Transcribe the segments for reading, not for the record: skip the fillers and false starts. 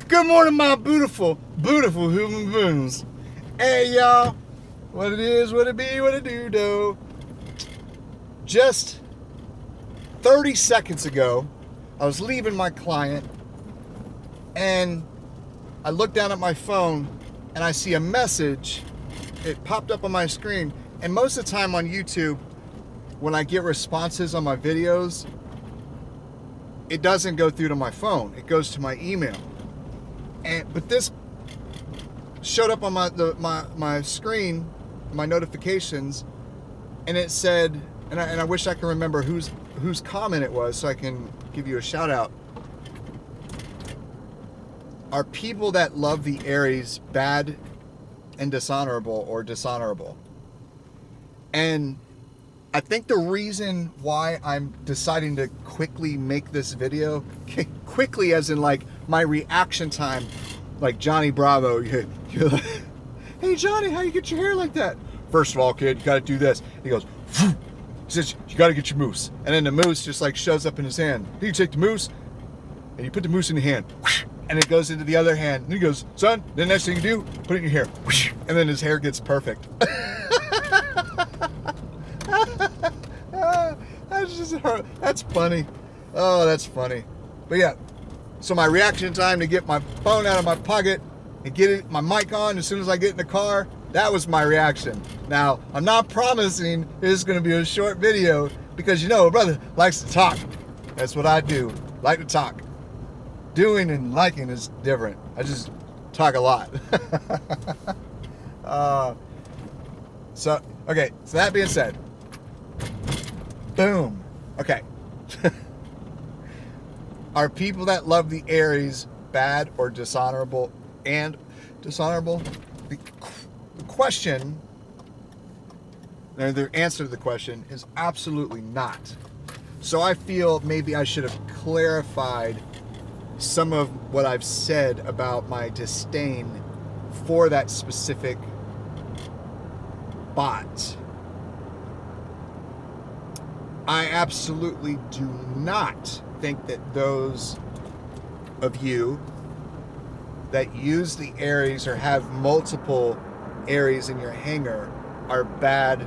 Good morning, my beautiful, beautiful human beings. Hey, y'all. What it is, what it be, what it do, though. Just 30 seconds ago, I was leaving my client, and I looked down at my phone, and I see a message. It popped up on my screen, and most of the time on YouTube, when I get responses on my videos, it doesn't go through to my phone. It goes to my email. But this showed up on my screen, my notifications, and it said, and I wish I could remember whose comment it was so I can give you a shout out. Are people that love the Aries bad and dishonorable or dishonorable? And I think the reason why I'm deciding to quickly make this video, quickly as in like my reaction time, like Johnny Bravo, you're like, hey Johnny, how you get your hair like that? First of all, kid, you gotta do this. He goes, he says, you gotta get your moose. And then the moose just like shows up in his hand. Then you take the moose and you put the moose in your hand. And it goes into the other hand. And he goes, son, the next thing you do, put it in your hair. And then his hair gets perfect. That's funny. Oh, that's funny. But yeah, so my reaction time to get my phone out of my pocket and get my mic on as soon as I get in the car, that was my reaction. Now, I'm not promising this is going to be a short video because, you know, a brother likes to talk. That's what I do. Like to talk. Doing and liking is different. I just talk a lot. So that being said, boom. Okay. Are people that love the Aries bad or dishonorable and dishonorable? The question, or the answer to the question is absolutely not. So I feel maybe I should have clarified some of what I've said about my disdain for that specific bot. I absolutely do not think that those of you that use the Aries or have multiple Aries in your hanger are bad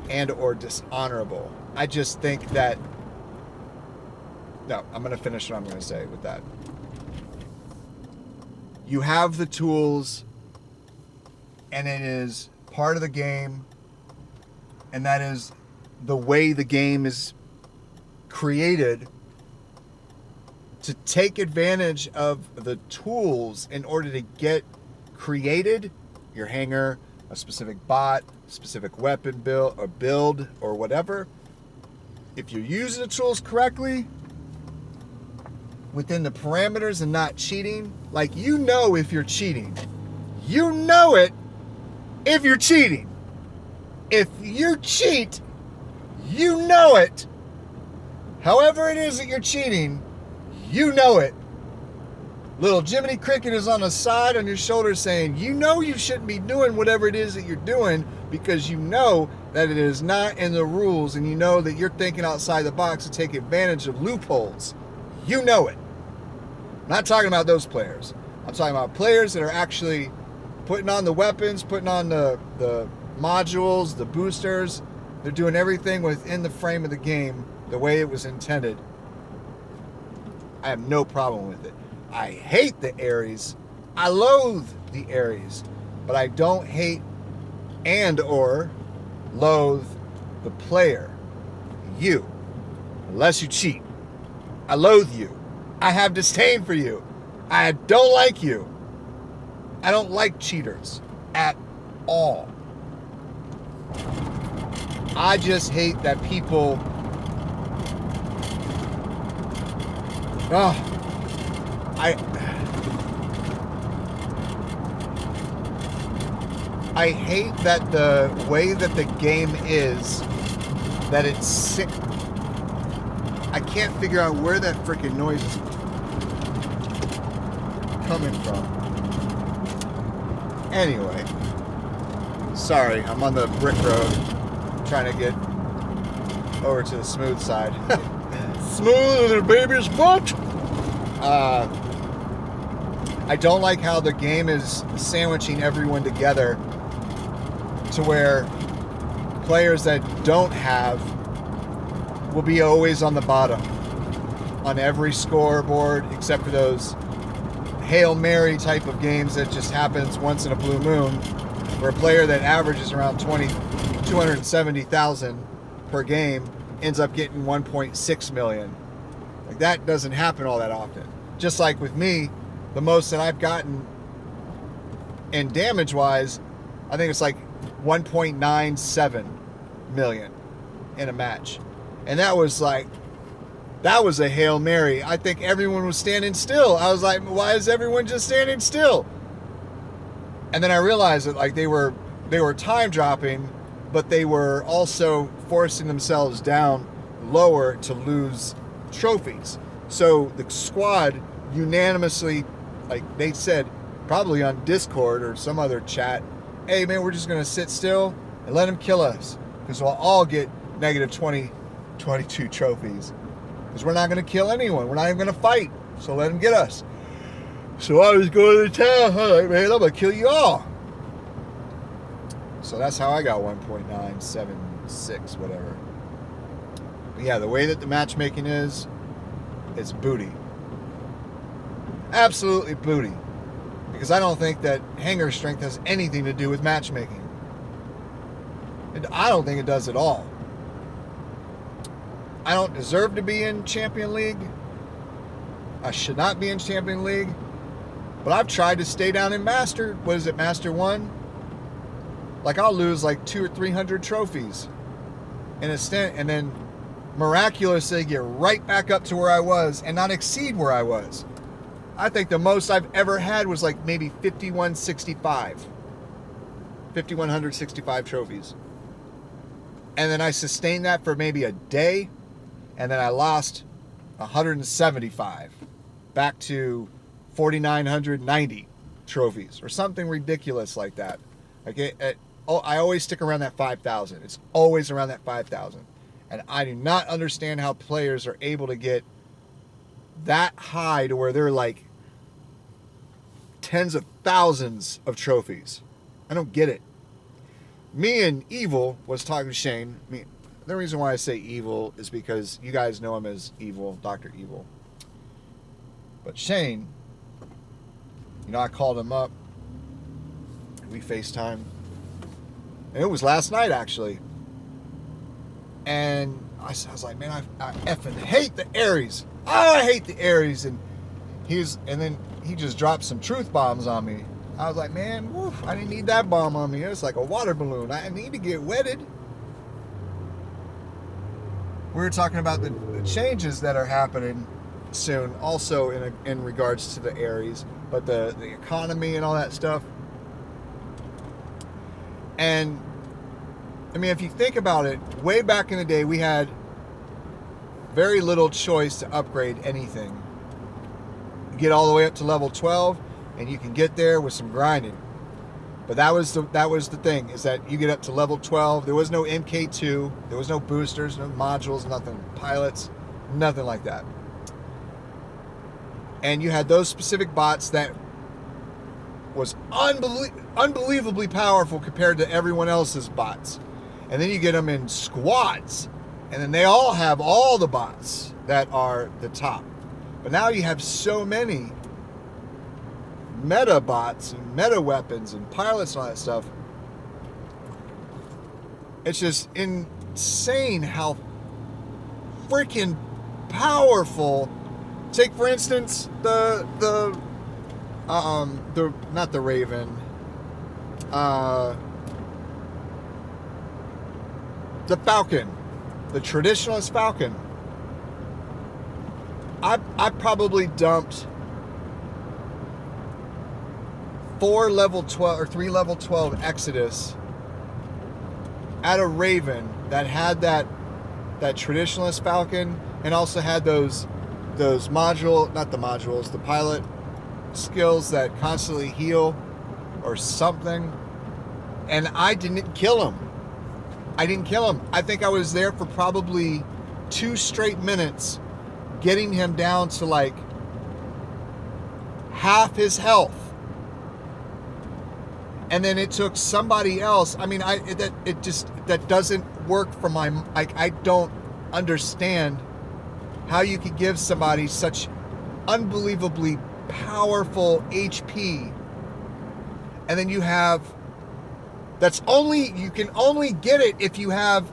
and or dishonorable. I just think that, no, I'm going to finish what I'm going to say with that. You have the tools, and it is part of the game, and that is the way the game is created to take advantage of the tools in order to get created your hanger, a specific bot, specific weapon build or whatever. If you're using the tools correctly, within the parameters and not cheating, like, you know if you're cheating. You know it if you're cheating. If you cheat, you know it. However it is that you're cheating, you know it. Little Jiminy Cricket is on the side on your shoulder saying, you know you shouldn't be doing whatever it is that you're doing because you know that it is not in the rules and you know that you're thinking outside the box to take advantage of loopholes. You know it. I'm not talking about those players. I'm talking about players that are actually putting on the weapons, putting on the modules, the boosters. They're doing everything within the frame of the game the way it was intended. I have no problem with it. I hate the Aries. I loathe the Aries. But I don't hate and or loathe the player. You. Unless you cheat. I loathe you. I have disdain for you. I don't like you. I don't like cheaters at all. I just hate that people I hate that the way that the game is, that it's sick. I can't figure out where that freaking noise is coming from. Anyway, sorry, I'm on the brick road trying to get over to the smooth side. Smooth as a baby's butt. I don't like how the game is sandwiching everyone together to where players that don't have will be always on the bottom on every scoreboard, except for those Hail Mary type of games that just happens once in a blue moon, where a player that averages around 270,000 per game ends up getting 1.6 million. Like, that doesn't happen all that often. Just like with me, the most that I've gotten in damage wise, I think it's like 1.97 million in a match. And that was a Hail Mary. I think everyone was standing still. I was like, why is everyone just standing still? And then I realized that like they were time dropping, but they were also forcing themselves down lower to lose trophies. So the squad unanimously, like they said, probably on Discord or some other chat, hey man, we're just going to sit still and let them kill us, because we'll all get negative 22 trophies. Because we're not going to kill anyone. We're not even going to fight. So let them get us. So I was going to town. I'm like, man, I'm going to kill you all. So that's how I got 1.976, whatever. But yeah, the way that the matchmaking is, it's booty. Absolutely booty. Because I don't think that hanger strength has anything to do with matchmaking. And I don't think it does at all. I don't deserve to be in Champion League. I should not be in Champion League. But I've tried to stay down in Master. What is it, Master 1? Like, I'll lose like 200 or 300 trophies in a stint, and then miraculously get right back up to where I was and not exceed where I was. I think the most I've ever had was like maybe 5,165 trophies. And then I sustained that for maybe a day, and then I lost 175 back to 4,990 trophies or something ridiculous like that. Okay, I always stick around that 5,000. It's always around that 5,000. And I do not understand how players are able to get that high to where they're like tens of thousands of trophies. I don't get it. Me and Evil was talking to Shane. I mean, the reason why I say Evil is because you guys know him as Evil, Dr. Evil. But Shane, you know, I called him up. We FaceTimed. And it was last night, actually. And I was like, man, I effing hate the Aries. Oh, I hate the Aries. And then he just dropped some truth bombs on me. I was like, man, woof, I didn't need that bomb on me. It was like a water balloon. I need to get wetted. We were talking about the changes that are happening soon, also in regards to the Aries, but the economy and all that stuff. And I mean, if you think about it, way back in the day, we had very little choice to upgrade anything. You get all the way up to level 12, and you can get there with some grinding. But that was the thing, is that you get up to level 12. There was no MK2. There was no boosters, no modules, nothing. Pilots, nothing like that. And you had those specific bots that was unbelievably powerful compared to everyone else's bots. And then you get them in squads. And then they all have all the bots that are the top. But now you have so many meta bots and meta weapons and pilots and all that stuff. It's just insane how freaking powerful. Take for instance the not the Raven, the Falcon, the traditionalist Falcon. I probably dumped 3 level 12 Exodus at a Raven that had that traditionalist Falcon, and also had those the pilot skills that constantly heal or something, and I didn't kill him. I think I was there for probably 2 straight minutes getting him down to like half his health. And then it took somebody else. I mean, that doesn't work for my. I don't understand how you could give somebody such unbelievably powerful HP, and then you can only get it if you have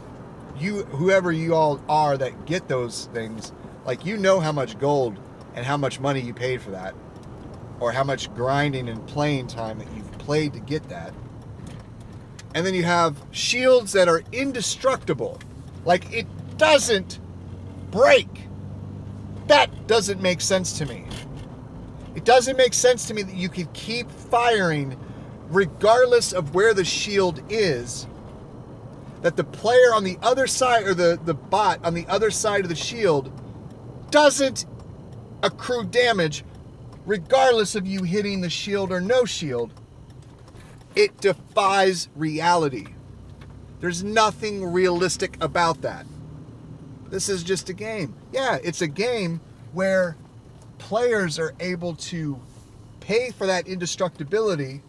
whoever you all are that get those things. Like, you know how much gold and how much money you paid for that, or how much grinding and playing time that you've played to get that. And then you have shields that are indestructible. Like, it doesn't break. That doesn't make sense to me. It doesn't make sense to me that you can keep firing regardless of where the shield is, that the player on the other side, or the bot on the other side of the shield, doesn't accrue damage regardless of you hitting the shield or no shield. It defies reality. There's nothing realistic about that. This is just a game. Yeah, it's a game where players are able to pay for that indestructibility,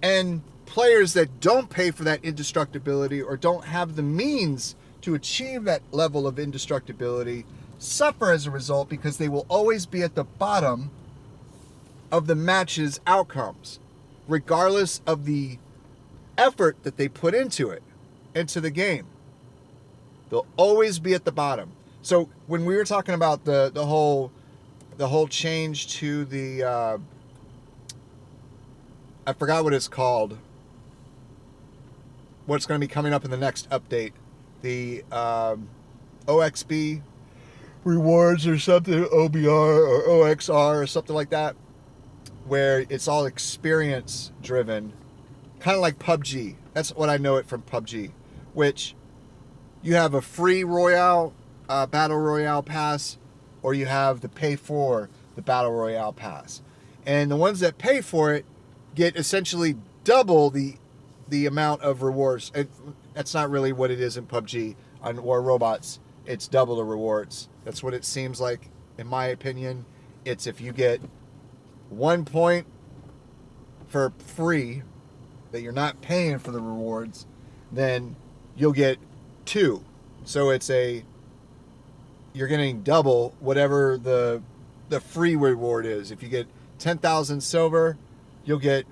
and players that don't pay for that indestructibility or don't have the means to achieve that level of indestructibility suffer as a result, because they will always be at the bottom of the match's outcomes, regardless of the effort that they put into the game. They'll always be at the bottom. So when we were talking about the whole change to the I forgot what it's called, what's going to be coming up in the next update, the OXB rewards or something, OBR or OXR or something like that, where it's all experience driven, kind of like PUBG. That's what I know it from PUBG, which you have a free Royale, Battle Royale pass, or you have the pay for the Battle Royale pass. And the ones that pay for it get essentially double the amount of rewards. That's not really what it is in PUBG on War Robots. It's double the rewards. That's what it seems like, in my opinion. It's if you get 1 point for free, that you're not paying for the rewards, then you'll get 2. So you're getting double whatever the free reward is. If you get 10,000 silver, you'll get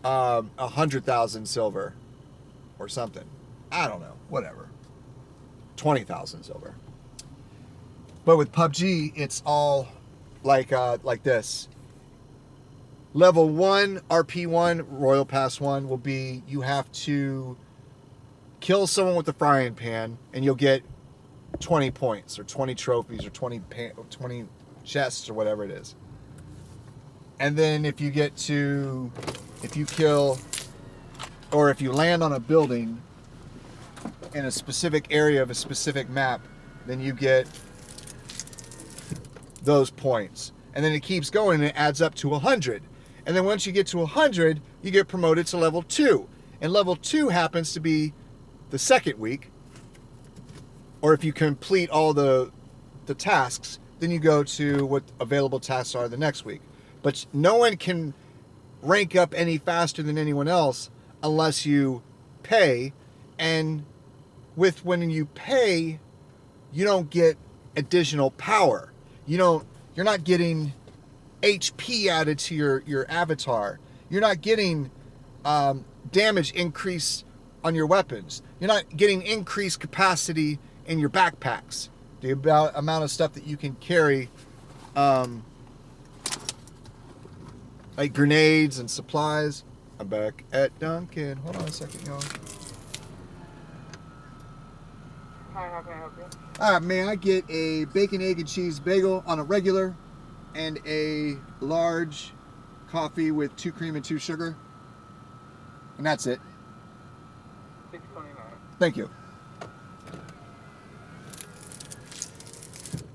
100,000 silver or something. I don't know, whatever. 20,000 silver. But with PUBG, it's all like this. Level 1, RP1, Royal Pass 1 will be, you have to kill someone with a frying pan and you'll get 20 points or 20 trophies or 20 chests or whatever it is. And then if you kill, or if you land on a building in a specific area of a specific map, then you get those points. And then it keeps going and it adds up to 100. And then once you get to 100, you get promoted to level 2. And level 2 happens to be the second week. Or if you complete all the tasks, then you go to what available tasks are the next week. But no one can rank up any faster than anyone else unless you pay. And when you pay, you don't get additional power. You're not getting HP added to your avatar. You're not getting damage increase on your weapons. You're not getting increased capacity in your backpacks. The amount of stuff that you can carry, like grenades and supplies. I'm back at Dunkin'. Hold on a second, y'all. Hi, how can I help you? All right, may I get a bacon, egg, and cheese bagel on a regular and a large coffee with 2 cream and 2 sugar? And that's it. $6.29. Thank you.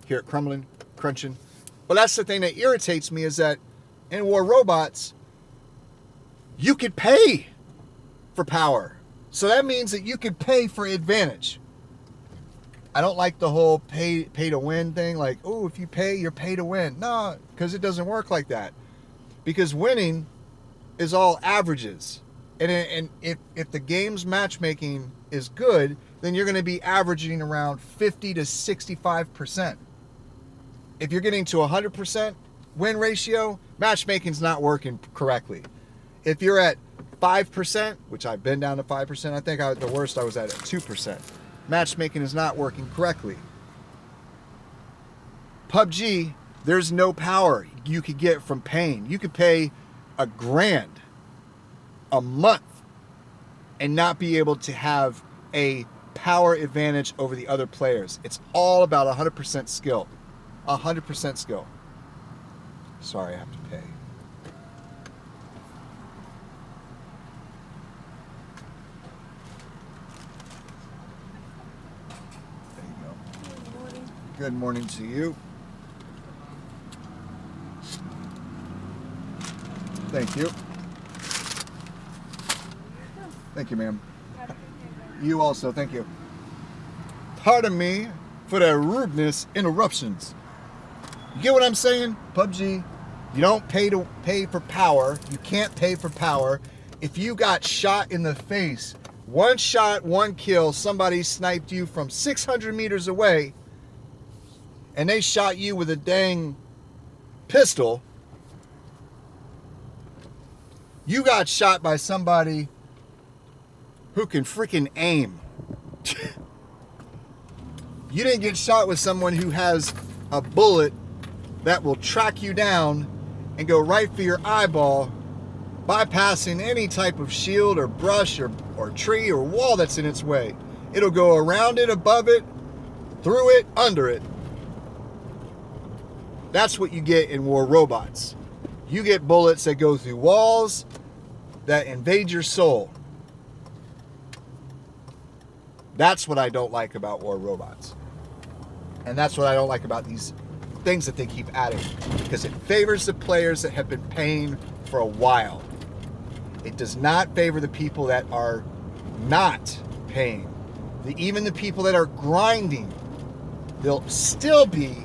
Hear it crumbling, crunching. But that's the thing that irritates me, is that in War Robots, you could pay for power. So that means that you could pay for advantage. I don't like the whole pay to win thing. Like, oh, if you pay, you're pay to win. No, because it doesn't work like that. Because winning is all averages. And if the game's matchmaking is good, then you're going to be averaging around 50 to 65%. If you're getting to 100% win ratio, matchmaking's not working correctly. If you're at 5%, which I've been down to 5%, I think the worst I was at 2%. Matchmaking is not working correctly. PUBG, there's no power you could get from paying. You could pay $1,000 a month and not be able to have a power advantage over the other players. It's all about 100% skill. 100% skill. Sorry, I have to pay. There you go. Good morning. Good morning to you. Thank you. Thank you, ma'am. You also, thank you. Pardon me for the rudeness interruptions. You get what I'm saying? PUBG, you don't pay for power. You can't pay for power. If you got shot in the face, one shot, one kill, somebody sniped you from 600 meters away, and they shot you with a dang pistol, you got shot by somebody who can freaking aim. You didn't get shot with someone who has a bullet that will track you down and go right for your eyeball, bypassing any type of shield or brush or tree or wall that's in its way. It'll go around it, above it, through it, under it. That's what you get in War Robots. You get bullets that go through walls, that invade your soul. That's what I don't like about War Robots. And that's what I don't like about these things that they keep adding. Because it favors the players that have been paying for a while. It does not favor the people that are not paying. Even the people that are grinding, they'll still be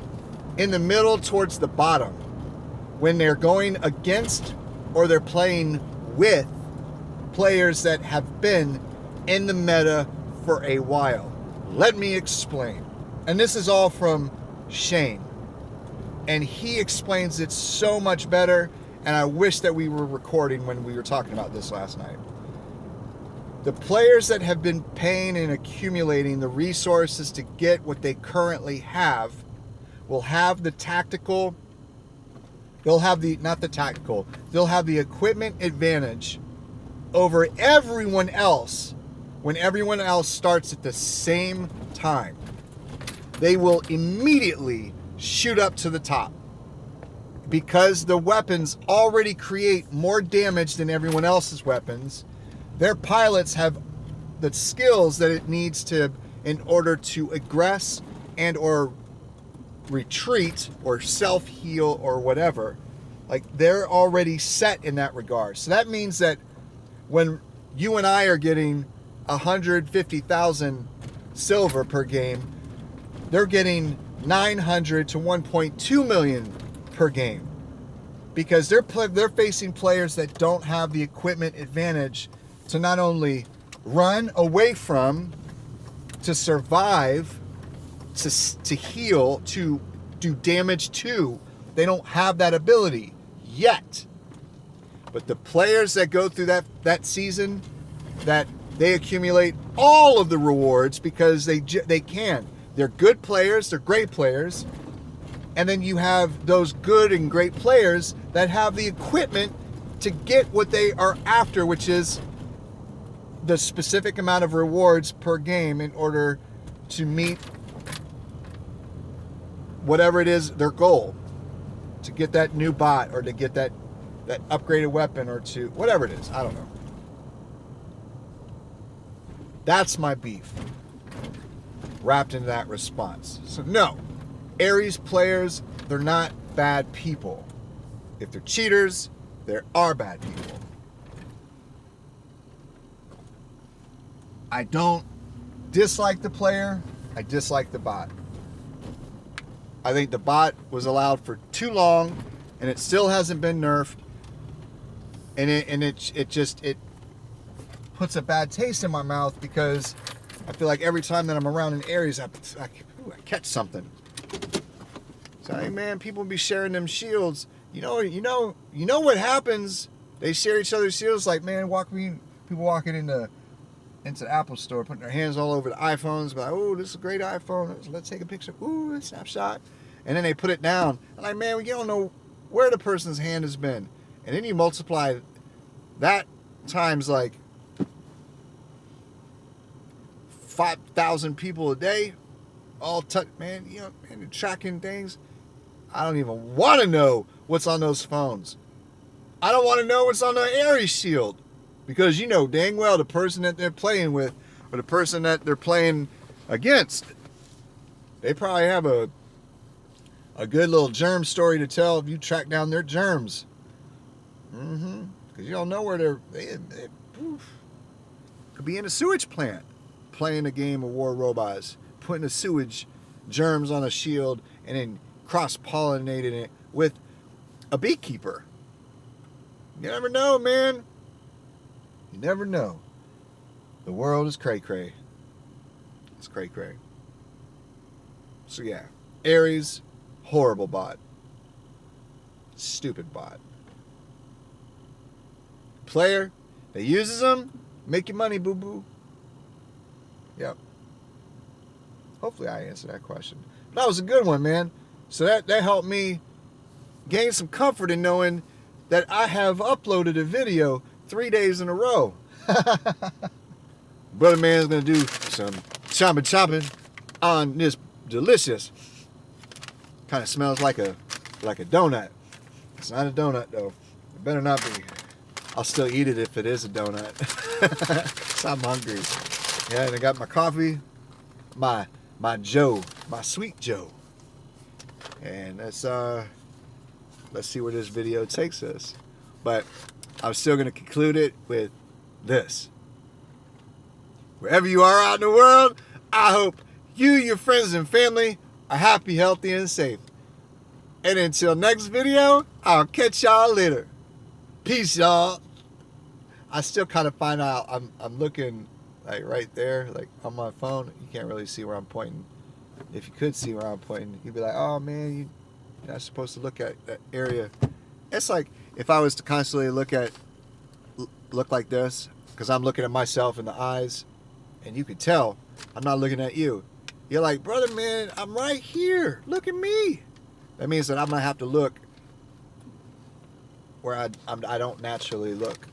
in the middle towards the bottom when they're going against or they're playing with players that have been in the meta for a while. Let me explain. And this is all from Shane. And he explains it so much better, and I wish that we were recording when we were talking about this last night. The players that have been paying and accumulating the resources to get what they currently have will have the tactical, they'll have the equipment advantage over everyone else when everyone else starts at the same time. They will immediately shoot up to the top because the weapons already create more damage than everyone else's weapons. Their pilots have the skills that it needs to in order to aggress and or retreat or self-heal or whatever. Like, they're already set in that regard. So that means that when you and I are getting 150,000 silver per game, they're getting 900 to 1.2 million per game, because they're facing players that don't have the equipment advantage to not only run away from, to survive, to heal, to do damage to. They don't have that ability yet. But the players that go through that season, that they accumulate all of the rewards because they can. They're good players, they're great players. And then you have those good and great players that have the equipment to get what they are after, which is the specific amount of rewards per game in order to meet whatever it is, their goal. To get that new bot, or to get that upgraded weapon, or to whatever it is. I don't know. That's my beef wrapped into that response. So no, Ares players, they're not bad people. If they're cheaters, there are bad people. I don't dislike the player I dislike the bot. I think the bot was allowed for too long, and it still hasn't been nerfed. And it puts a bad taste in my mouth because I feel like every time that I'm around in areas, I catch something. So hey man, people be sharing them shields. You know what happens? They share each other's shields. Like man, people walking into the Apple store, putting their hands all over the iPhones, like, oh, this is a great iPhone. Let's take a picture. Ooh, a snapshot. And then they put it down. I'm like, man, you don't know where the person's hand has been. And then you multiply that times like 5,000 people a day, all man, you're tracking things. I don't even want to know what's on those phones. I don't want to know what's on the Aries shield. Because you know dang well the person that they're playing with or the person that they're playing against, they probably have a good little germ story to tell if you track down their germs. Because you don't know where they could be in a sewage plant playing a game of War Robots, putting the sewage germs on a shield and then cross-pollinating it with a beekeeper. You never know, man. You never know. The world is cray-cray. It's cray-cray. So yeah, Aries, horrible bot. Stupid bot. Player that uses them, make your money, boo-boo. Yep. Hopefully I answered that question. But that was a good one, man. So that helped me gain some comfort in knowing that I have uploaded a video 3 days in a row. Brother man's gonna do some chopping on this delicious. Kind of smells like a donut. It's not a donut though. It better not be. I'll still eat it if it is a donut. 'Cause I'm hungry. Yeah, and I got my coffee, my Joe, my sweet Joe. And let's see where this video takes us. But I'm still going to conclude it with this. Wherever you are out in the world, I hope you, your friends, and family are happy, healthy, and safe. And until next video, I'll catch y'all later. Peace, y'all. I still kind of find out I'm looking like right there, like on my phone. You can't really see where I'm pointing. If you could see where I'm pointing, you'd be like, oh man, you're not supposed to look at that area. It's like if I was to constantly look like this, because I'm looking at myself in the eyes, and you could tell I'm not looking at you. You're like, brother, man, I'm right here. Look at me. That means that I'm gonna have to look where I don't naturally look.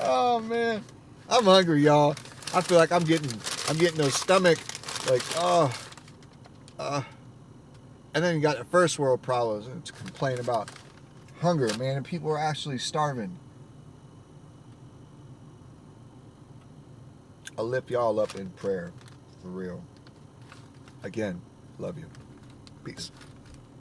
Oh man, I'm hungry, y'all. I feel like I'm getting those stomach, like and then you got the first world problems and to complain about hunger, man, and people are actually starving. I'll lift y'all up in prayer, for real. Again, love you. Peace.